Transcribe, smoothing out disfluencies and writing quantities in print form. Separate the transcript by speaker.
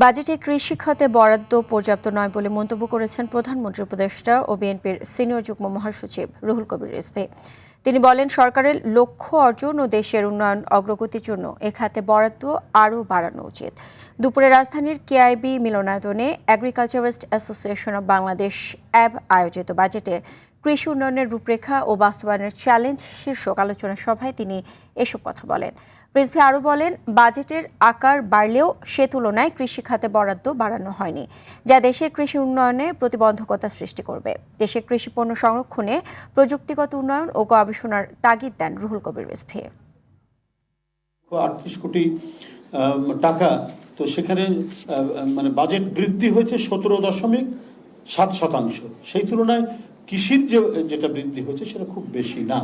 Speaker 1: বাজেটে কৃষি খাতে বরাদ্দ পর্যাপ্ত নয় বলে মন্তব্য করেছেন প্রধানমন্ত্রী উপদেষ্টা ও বিএনপির সিনিয়র যুগ্ম মহাসচিব রুহুল কবির রিজভী। তিনি বলেন, সরকারের লক্ষ্য অর্জন ও দেশের উন্নয়ন অগ্রগতির জন্য এ খাতে বরাদ্দ আরও বাড়ানো উচিত। দুপুরে রাজধানীর কেআইবি মিলনায়তনে এগ্রিকালচারিস্ট অ্যাসোসিয়েশন অব বাংলাদেশ অ্যাব আয়োজিত বাজেটে কৃষি উন্নয়নের রূপরেখা ও বাস্তবায়নের চ্যালেঞ্জ শীর্ষক আলোচনা সভায় তিনি এসব কথা বলেন। রিজভী আরও বলেন, বাজেটের আকার বাড়লেও সে তুলনায় কৃষি খাতে বরাদ্দ বাড়ানো হয়নি, যা দেশের কৃষি উন্নয়নে প্রতিবন্ধকতা সৃষ্টি করবে। দেশের কৃষি পণ্য সংরক্ষণে প্রযুক্তিগত উন্নয়ন ও গবেষণার তাগিদ দেন রুহুল কবির রিজভী।
Speaker 2: 38 কোটি টাকা, তো সেখানে মানে বাজেট বৃদ্ধি হয়েছে 17.7%। সেই তুলনায় কৃষির যেটা বৃদ্ধি হয়েছে সেটা খুব বেশি না।